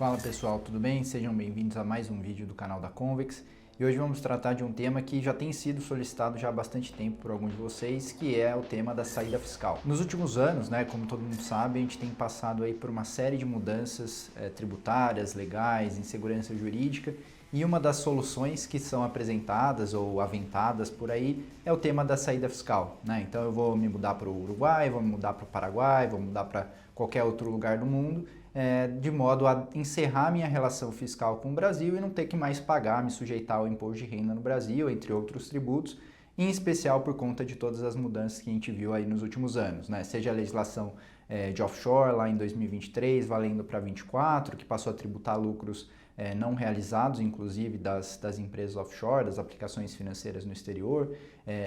Fala pessoal, tudo bem? Sejam bem-vindos a mais um vídeo do canal da Convex. E hoje vamos tratar de um tema que já tem sido solicitado já há bastante tempo por alguns de vocês, que é o tema da saída fiscal. Nos últimos anos, como todo mundo sabe, a gente tem passado aí por uma série de mudanças tributárias, legais, em segurança jurídica, e uma das soluções que são apresentadas ou aventadas por aí é o tema da saída fiscal, Então eu vou me mudar para o Uruguai, vou me mudar para o Paraguai, vou mudar para qualquer outro lugar do mundo, de modo a encerrar minha relação fiscal com o Brasil e não ter que mais pagar, me sujeitar ao imposto de renda no Brasil, entre outros tributos, em especial por conta de todas as mudanças que a gente viu aí nos últimos anos, Seja a legislação de offshore lá em 2023, valendo para 2024, que passou a tributar lucros não realizados, inclusive das empresas offshore, das aplicações financeiras no exterior,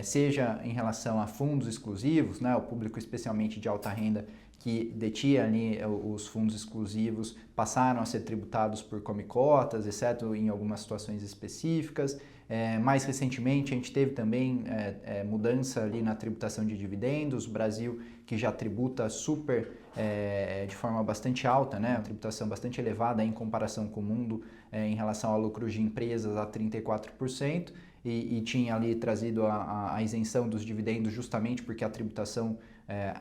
seja em relação a fundos exclusivos, o público especialmente de alta renda que detinha ali os fundos exclusivos passaram a ser tributados por come-cotas, exceto em algumas situações específicas. Mais recentemente a gente teve também mudança ali na tributação de dividendos, o Brasil que já tributa de forma bastante alta, uma tributação bastante elevada em comparação com o mundo em relação a lucros de empresas a 34%, e tinha ali trazido a isenção dos dividendos justamente porque a tributação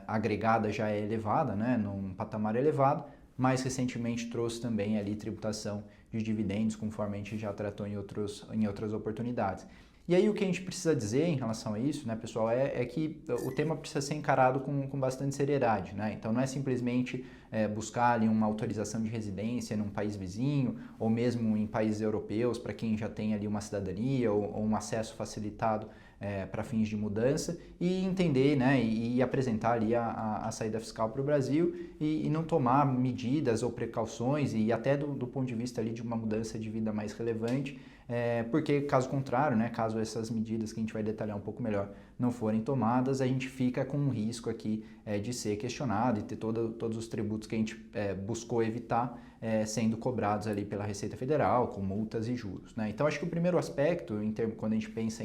agregada já é elevada, num patamar elevado. Mais recentemente trouxe também ali tributação de dividendos, conforme a gente já tratou em outras oportunidades. E aí o que a gente precisa dizer em relação a isso, pessoal, é que o tema precisa ser encarado com bastante seriedade, Então não é simplesmente buscar ali uma autorização de residência num país vizinho ou mesmo em países europeus para quem já tem ali uma cidadania ou um acesso facilitado para fins de mudança e entender, e apresentar ali a saída fiscal para o Brasil e não tomar medidas ou precauções e até do ponto de vista ali de uma mudança de vida mais relevante, porque caso contrário, caso essas medidas que a gente vai detalhar um pouco melhor não forem tomadas, a gente fica com um risco aqui de ser questionado e ter todos os tributos que a gente buscou evitar sendo cobrados ali pela Receita Federal, com multas e juros, Então acho que o primeiro aspecto, quando a gente pensa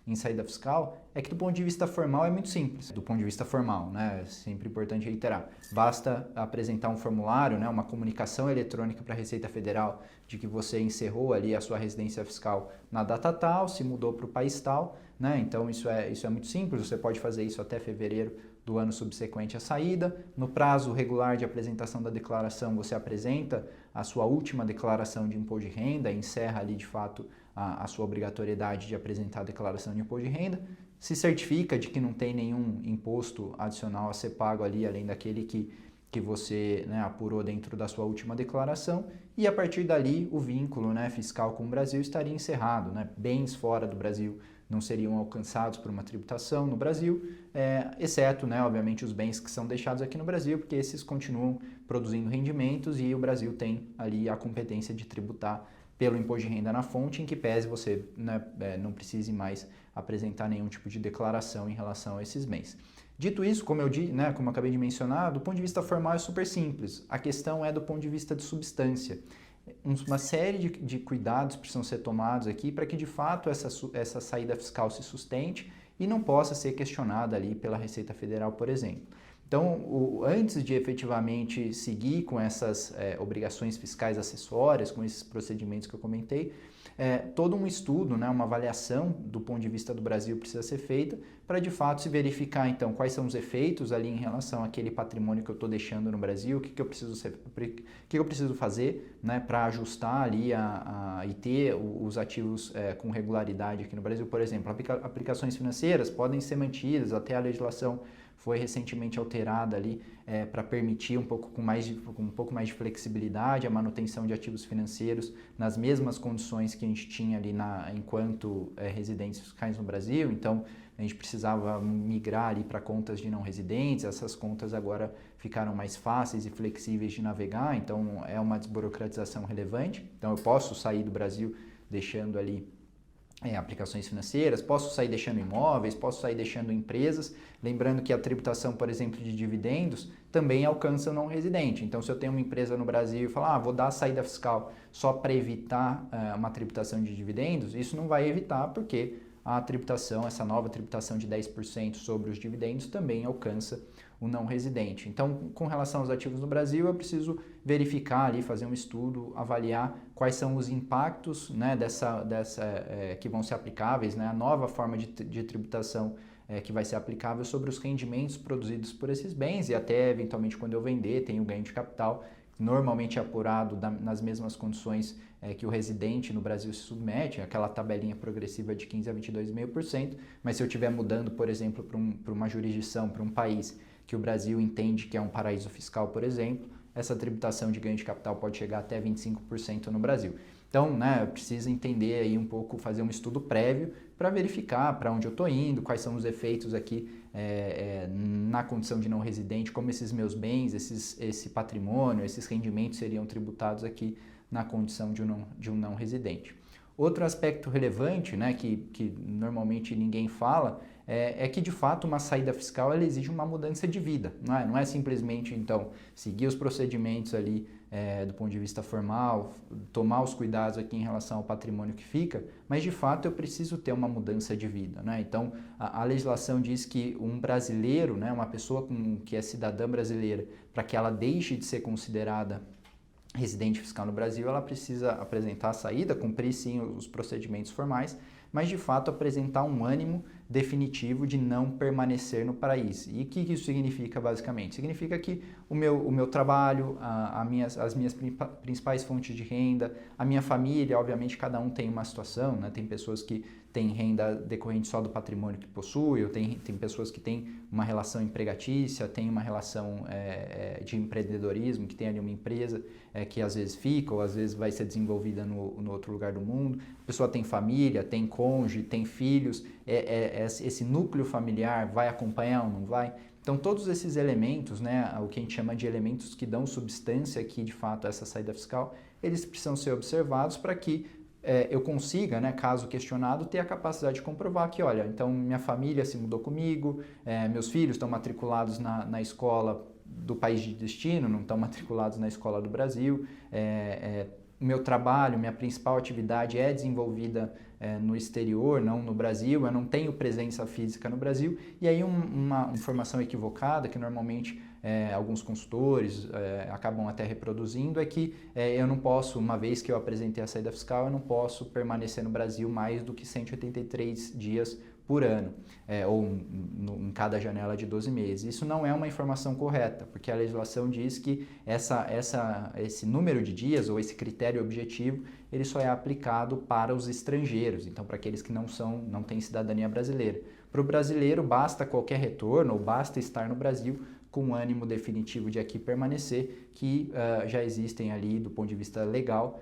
em saída fiscal, é que do ponto de vista formal é muito simples. Do ponto de vista formal, é sempre importante reiterar. Basta apresentar um formulário, uma comunicação eletrônica para a Receita Federal de que você encerrou ali a sua residência fiscal na data tal, se mudou para o país tal, Então isso é muito simples, você pode fazer isso até fevereiro do ano subsequente à saída. No prazo regular de apresentação da declaração, você apresenta a sua última declaração de imposto de renda, encerra ali de fato a sua obrigatoriedade de apresentar a declaração de imposto de renda, se certifica de que não tem nenhum imposto adicional a ser pago ali, além daquele que você apurou dentro da sua última declaração, e a partir dali o vínculo fiscal com o Brasil estaria encerrado. Bens fora do Brasil não seriam alcançados por uma tributação no Brasil, exceto, obviamente, os bens que são deixados aqui no Brasil, porque esses continuam produzindo rendimentos e o Brasil tem ali a competência de tributar pelo imposto de renda na fonte, em que pese você não precise mais apresentar nenhum tipo de declaração em relação a esses bens. Dito isso, como eu acabei de mencionar, do ponto de vista formal é super simples. A questão é do ponto de vista de substância. Uma série de cuidados precisam ser tomados aqui para que de fato essa saída fiscal se sustente e não possa ser questionada ali pela Receita Federal, por exemplo. Então, antes de efetivamente seguir com essas obrigações fiscais acessórias, com esses procedimentos que eu comentei, todo um estudo, uma avaliação do ponto de vista do Brasil precisa ser feita para de fato se verificar então quais são os efeitos ali em relação àquele patrimônio que eu estou deixando no Brasil, o que eu preciso fazer para ajustar ali e ter os ativos com regularidade aqui no Brasil. Por exemplo, aplicações financeiras podem ser mantidas, até a legislação foi recentemente alterada ali para permitir um pouco mais de flexibilidade, a manutenção de ativos financeiros nas mesmas condições que a gente tinha ali enquanto residentes fiscais no Brasil. Então, a gente precisava migrar ali para contas de não residentes, essas contas agora ficaram mais fáceis e flexíveis de navegar, então é uma desburocratização relevante. Então, eu posso sair do Brasil deixando ali aplicações financeiras, posso sair deixando imóveis, posso sair deixando empresas, lembrando que a tributação, por exemplo, de dividendos também alcança o não residente. Então, se eu tenho uma empresa no Brasil e falar, vou dar a saída fiscal só para evitar uma tributação de dividendos, isso não vai evitar porque a tributação, essa nova tributação de 10% sobre os dividendos também alcança o não residente. Então, com relação aos ativos no Brasil, eu preciso verificar ali, fazer um estudo, avaliar quais são os impactos, né, que vão ser aplicáveis, né, a nova forma de tributação que vai ser aplicável sobre os rendimentos produzidos por esses bens e até, eventualmente, quando eu vender, tem o ganho de capital, normalmente é apurado nas mesmas condições que o residente no Brasil se submete, aquela tabelinha progressiva de 15% a 22,5%, mas se eu estiver mudando, por exemplo, para uma jurisdição, para um país que o Brasil entende que é um paraíso fiscal, por exemplo, essa tributação de ganho de capital pode chegar até 25% no Brasil. Então, né, precisa entender aí um pouco, fazer um estudo prévio para verificar para onde eu estou indo, quais são os efeitos aqui na condição de não residente, como esses meus bens, esse patrimônio, esses rendimentos seriam tributados aqui na condição de um não residente. Outro aspecto relevante, né, que normalmente ninguém fala, é que de fato uma saída fiscal ela exige uma mudança de vida, não é simplesmente então seguir os procedimentos ali do ponto de vista formal, tomar os cuidados aqui em relação ao patrimônio que fica, mas de fato eu preciso ter uma mudança de vida, né? Então a legislação diz que um brasileiro, né, uma pessoa que é cidadã brasileira, para que ela deixe de ser considerada residente fiscal no Brasil, ela precisa apresentar a saída, cumprir sim os procedimentos formais, mas de fato apresentar um ânimo definitivo de não permanecer no país. E o que isso significa basicamente? Significa que o meu trabalho, as minhas principais fontes de renda, a minha família, obviamente cada um tem uma situação, né? Tem pessoas que têm renda decorrente só do patrimônio que possui, ou tem pessoas que têm uma relação empregatícia, tem uma relação de empreendedorismo, que tem ali uma empresa que às vezes fica ou às vezes vai ser desenvolvida no outro lugar do mundo. A pessoa tem família, tem cônjuge, tem filhos, esse núcleo familiar vai acompanhar ou não vai? Então todos esses elementos, né, o que a gente chama de elementos que dão substância aqui de fato a essa saída fiscal, eles precisam ser observados para que eu consiga, né, caso questionado, ter a capacidade de comprovar que, olha, então minha família se mudou comigo, meus filhos estão matriculados na escola do país de destino, não estão matriculados na escola do Brasil, o meu trabalho, minha principal atividade é desenvolvida no exterior, não no Brasil, eu não tenho presença física no Brasil, e aí uma informação equivocada que normalmente alguns consultores acabam até reproduzindo é que eu não posso, uma vez que eu apresentei a saída fiscal, eu não posso permanecer no Brasil mais do que 183 dias por ano, ou em cada janela de 12 meses. Isso não é uma informação correta, porque a legislação diz que esse número de dias, ou esse critério objetivo, ele só é aplicado para os estrangeiros, então para aqueles que não têm cidadania brasileira. Para o brasileiro, basta qualquer retorno, ou basta estar no Brasil com um ânimo definitivo de aqui permanecer, que já existem ali, do ponto de vista legal,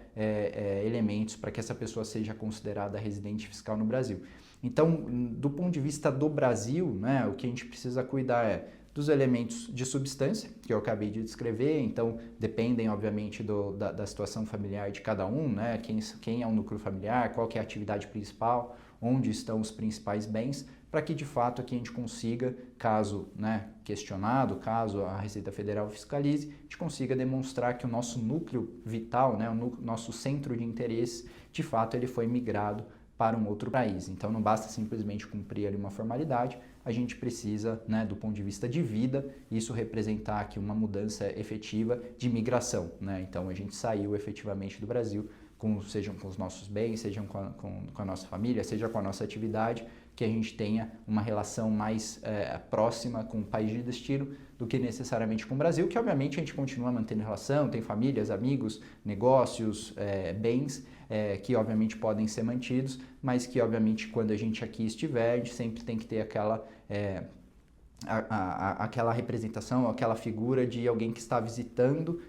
elementos para que essa pessoa seja considerada residente fiscal no Brasil. Então, do ponto de vista do Brasil, né, o que a gente precisa cuidar dos elementos de substância, que eu acabei de descrever, então dependem, obviamente, da situação familiar de cada um, né, quem é o núcleo familiar, qual que é a atividade principal, onde estão os principais bens, para que de fato aqui a gente consiga, caso questionado, caso a Receita Federal fiscalize, a gente consiga demonstrar que o nosso núcleo vital, né, nosso centro de interesse, de fato ele foi migrado para um outro país. Então não basta simplesmente cumprir ali uma formalidade, a gente precisa, né, do ponto de vista de vida, isso representar aqui uma mudança efetiva de migração, né? Então a gente saiu efetivamente do Brasil, sejam com os nossos bens, sejam com a nossa família, seja com a nossa atividade, que a gente tenha uma relação mais próxima com o país de destino do que necessariamente com o Brasil, que obviamente a gente continua mantendo relação, tem famílias, amigos, negócios, bens, que obviamente podem ser mantidos, mas que obviamente quando a gente aqui estiver, a gente sempre tem que ter aquela representação, aquela figura de alguém que está visitando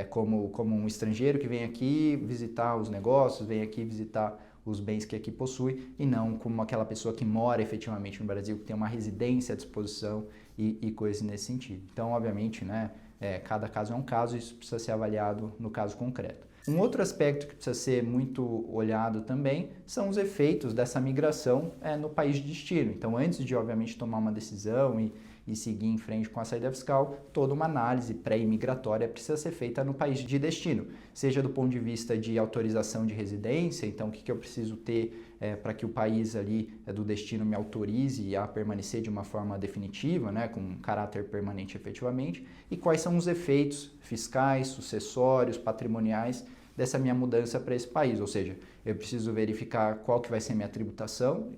como um estrangeiro que vem aqui visitar os negócios, vem aqui visitar os bens que aqui possui, e não como aquela pessoa que mora efetivamente no Brasil, que tem uma residência à disposição e coisas nesse sentido. Então, obviamente, né, cada caso é um caso, isso precisa ser avaliado no caso concreto. Um outro aspecto que precisa ser muito olhado também são os efeitos dessa migração no país de destino. Então, antes de, obviamente, tomar uma decisão e seguir em frente com a saída fiscal, toda uma análise pré-imigratória precisa ser feita no país de destino, seja do ponto de vista de autorização de residência, então o que eu preciso ter para que o país ali do destino me autorize a permanecer de uma forma definitiva, né, com caráter permanente efetivamente, e quais são os efeitos fiscais, sucessórios, patrimoniais dessa minha mudança para esse país, ou seja, eu preciso verificar qual que vai ser minha tributação,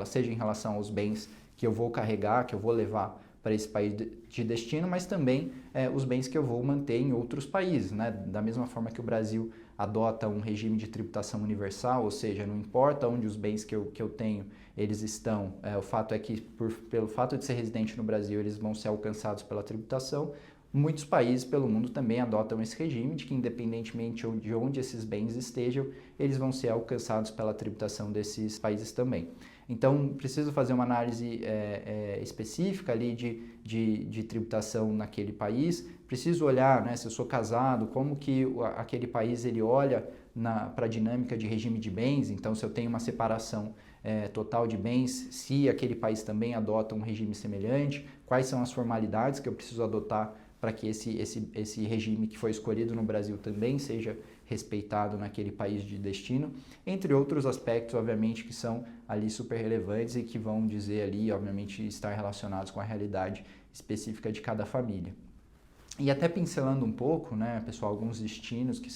seja em relação aos bens que eu vou carregar, que eu vou levar para esse país de destino, mas também os bens que eu vou manter em outros países, né? Da mesma forma que o Brasil adota um regime de tributação universal, ou seja, não importa onde os bens que eu tenho, eles estão, o fato é que pelo fato de ser residente no Brasil, eles vão ser alcançados pela tributação. Muitos países pelo mundo também adotam esse regime de que, independentemente de onde esses bens estejam, eles vão ser alcançados pela tributação desses países também. Então, preciso fazer uma análise específica ali de tributação naquele país. Preciso olhar, né, se eu sou casado, como que aquele país ele olha para a dinâmica de regime de bens. Então, se eu tenho uma separação total de bens, se aquele país também adota um regime semelhante, quais são as formalidades que eu preciso adotar para que esse regime que foi escolhido no Brasil também seja respeitado naquele país de destino, entre outros aspectos, obviamente, que são ali super relevantes e que vão dizer ali, obviamente, estar relacionados com a realidade específica de cada família. E até pincelando um pouco, né, pessoal, alguns destinos que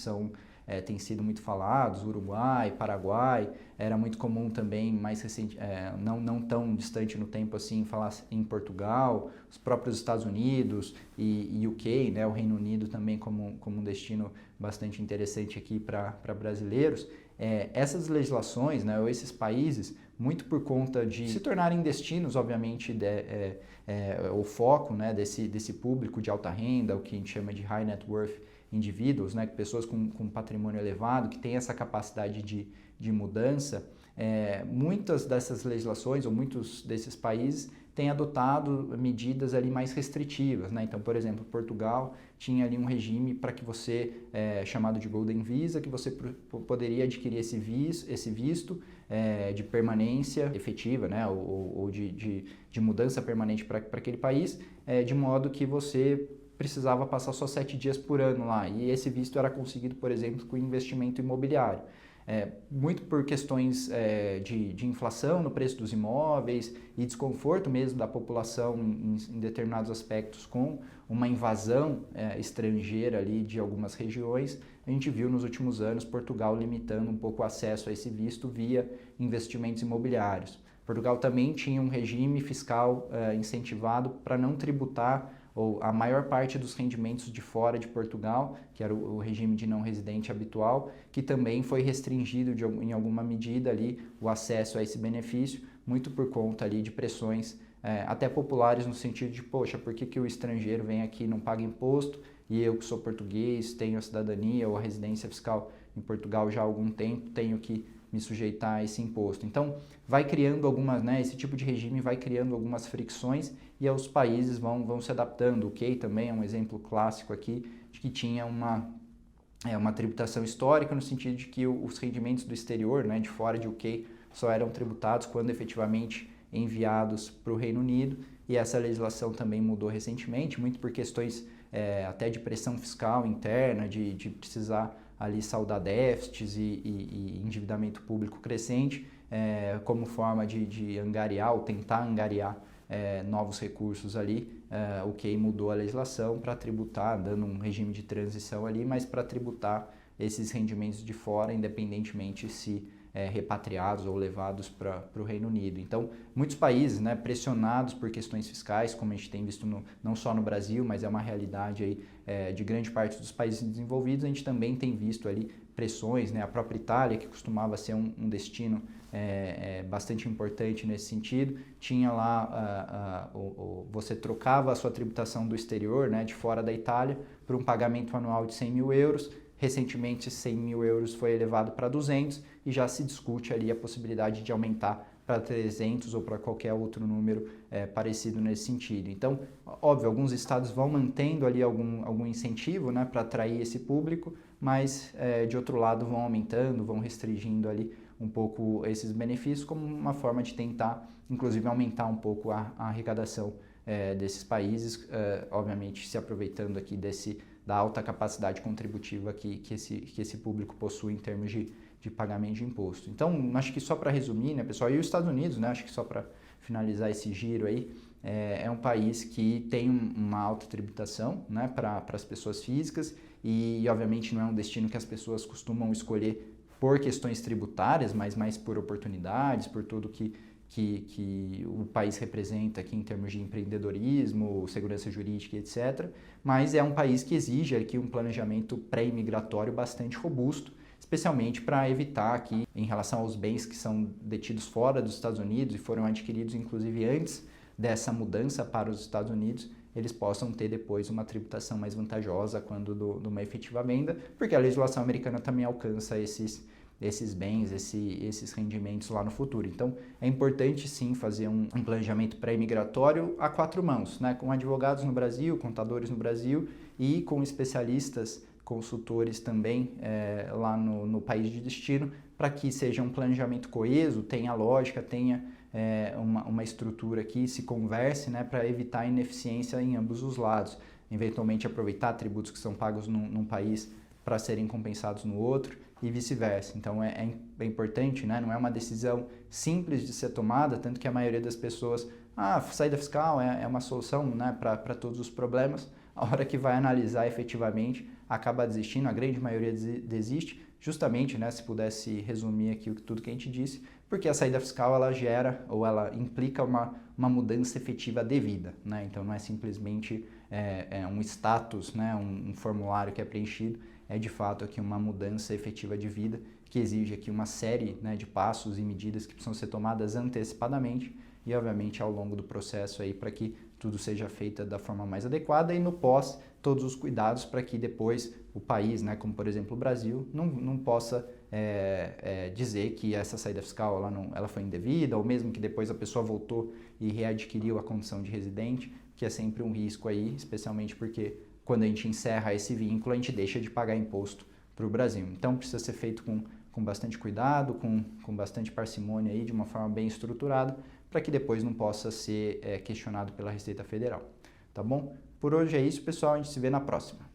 têm sido muito falados, Uruguai, Paraguai, era muito comum também, mais recente, não tão distante no tempo assim, falar em Portugal, os próprios Estados Unidos e UK, né, o Reino Unido também como um destino bastante interessante aqui para brasileiros. Essas legislações, né, ou esses países, muito por conta de se tornarem destinos, obviamente, o foco, né, desse público de alta renda, o que a gente chama de high net worth indivíduos, né, pessoas com patrimônio elevado, que têm essa capacidade de mudança, muitas dessas legislações ou muitos desses países têm adotado medidas ali mais restritivas, né? Então, por exemplo, Portugal tinha ali um regime para que você, chamado de Golden Visa, que você poderia adquirir esse visto de permanência efetiva, né? ou de mudança permanente para aquele país, de modo que você precisava passar só 7 dias por ano lá, e esse visto era conseguido, por exemplo, com investimento imobiliário. Muito por questões de inflação no preço dos imóveis e desconforto mesmo da população em determinados aspectos com uma invasão estrangeira ali de algumas regiões, a gente viu nos últimos anos Portugal limitando um pouco o acesso a esse visto via investimentos imobiliários. Portugal também tinha um regime fiscal incentivado para não tributar ou a maior parte dos rendimentos de fora de Portugal, que era o regime de não residente habitual, que também foi restringido em alguma medida ali o acesso a esse benefício, muito por conta ali de pressões até populares no sentido de, poxa, por que o estrangeiro vem aqui e não paga imposto e eu que sou português, tenho a cidadania ou a residência fiscal em Portugal já há algum tempo, tenho que me sujeitar a esse imposto. Então, vai criando esse tipo de regime vai criando algumas fricções e os países vão se adaptando. O UK também é um exemplo clássico aqui de que tinha uma tributação histórica no sentido de que os rendimentos do exterior, né, de fora de UK, só eram tributados quando efetivamente enviados para o Reino Unido, e essa legislação também mudou recentemente, muito por questões até de pressão fiscal interna, de precisar ali saldar déficits e endividamento público crescente, como forma de angariar ou tentar angariar novos recursos ali. O que mudou a legislação para tributar, dando um regime de transição ali, mas para tributar esses rendimentos de fora, independentemente se repatriados ou levados para o Reino Unido. Então, muitos países, né, pressionados por questões fiscais, como a gente tem visto não só no Brasil, mas é uma realidade aí, de grande parte dos países desenvolvidos, a gente também tem visto ali pressões, né, a própria Itália, que costumava ser um destino bastante importante nesse sentido, tinha lá, você trocava a sua tributação do exterior, né, de fora da Itália, por um pagamento anual de 100 mil euros, recentemente 100 mil euros foi elevado para 200 e já se discute ali a possibilidade de aumentar para 300 ou para qualquer outro número parecido nesse sentido. Então, óbvio, alguns estados vão mantendo ali algum incentivo, né, para atrair esse público, mas de outro lado vão aumentando, vão restringindo ali um pouco esses benefícios como uma forma de tentar, inclusive, aumentar um pouco a arrecadação desses países, obviamente se aproveitando aqui da alta capacidade contributiva que esse público possui em termos de pagamento de imposto. Então, acho que só para resumir, né, pessoal, e os Estados Unidos, né, acho que só para finalizar esse giro aí, é um país que tem uma alta tributação, né, para as pessoas físicas e, obviamente, não é um destino que as pessoas costumam escolher por questões tributárias, mas mais por oportunidades, por tudo que o país representa aqui em termos de empreendedorismo, segurança jurídica, etc. Mas é um país que exige aqui um planejamento pré-imigratório bastante robusto, especialmente para evitar que, em relação aos bens que são detidos fora dos Estados Unidos e foram adquiridos inclusive antes dessa mudança para os Estados Unidos, eles possam ter depois uma tributação mais vantajosa quando de uma efetiva venda, porque a legislação americana também alcança esses bens, esses rendimentos lá no futuro. Então, é importante sim fazer um planejamento pré-imigratório a 4 mãos, né? Com advogados no Brasil, contadores no Brasil e com especialistas, consultores também lá no país de destino, para que seja um planejamento coeso, tenha lógica, tenha uma estrutura que se converse, né, para evitar ineficiência em ambos os lados. Eventualmente aproveitar tributos que são pagos num país para serem compensados no outro e vice-versa. Então é importante, né? Não é uma decisão simples de ser tomada, tanto que a maioria das pessoas, saída fiscal é uma solução, né, para todos os problemas. A hora que vai analisar efetivamente, acaba desistindo, a grande maioria desiste, justamente, né, se pudesse resumir aqui tudo que a gente disse, porque a saída fiscal ela gera ou ela implica uma mudança efetiva devida, né? Então não é simplesmente um status, né, um formulário que é preenchido, é de fato aqui uma mudança efetiva de vida que exige aqui uma série, né, de passos e medidas que precisam ser tomadas antecipadamente e obviamente ao longo do processo aí para que tudo seja feito da forma mais adequada e no pós todos os cuidados para que depois o país, né, como por exemplo o Brasil, não possa dizer que essa saída fiscal ela foi indevida ou mesmo que depois a pessoa voltou e readquiriu a condição de residente, que é sempre um risco aí, especialmente porque quando a gente encerra esse vínculo, a gente deixa de pagar imposto para o Brasil. Então, precisa ser feito com bastante cuidado, com bastante parcimônia, aí, de uma forma bem estruturada, para que depois não possa ser questionado pela Receita Federal. Tá bom? Por hoje é isso, pessoal. A gente se vê na próxima.